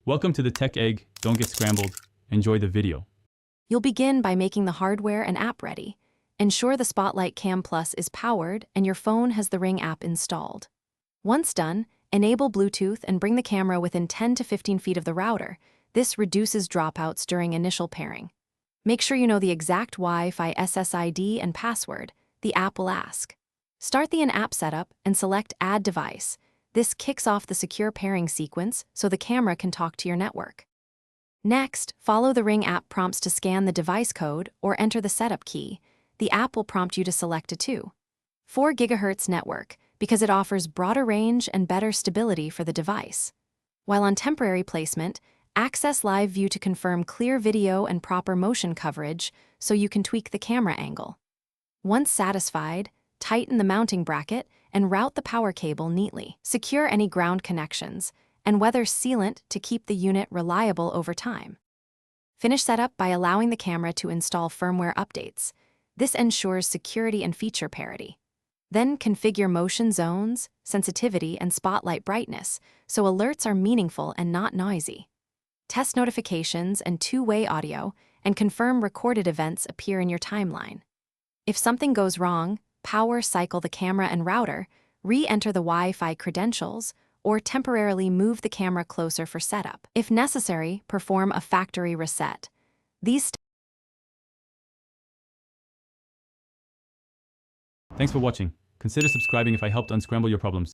Welcome to the Tech Egg. Don't get scrambled. Enjoy the video. You'll begin by making the hardware and app ready. Ensure the Spotlight Cam Plus is powered and your phone has the Ring app installed. Once done, enable Bluetooth and bring the camera within 10 to 15 feet of the router. This reduces dropouts during initial pairing. Make sure you know the exact Wi-Fi SSID and password the app will ask. Start the in-app setup and select Add Device. This kicks off the secure pairing sequence so the camera can talk to your network. Next, follow the Ring app prompts to scan the device code or enter the setup key. The app will prompt you to select a 2.4 GHz network because it offers broader range and better stability for the device. While on temporary placement, access Live View to confirm clear video and proper motion coverage so you can tweak the camera angle. Once satisfied, tighten the mounting bracket and route the power cable neatly. Secure any ground connections and weather sealant to keep the unit reliable over time. Finish setup by allowing the camera to install firmware updates. This ensures security and feature parity. Then configure motion zones, sensitivity, and spotlight brightness so alerts are meaningful and not noisy. Test notifications and two-way audio and confirm recorded events appear in your timeline. If something goes wrong, power cycle the camera and router, re-enter the Wi-Fi credentials, or temporarily move the camera closer for setup. If necessary, perform a factory reset. Thanks for watching. Consider subscribing if I helped unscramble your problems.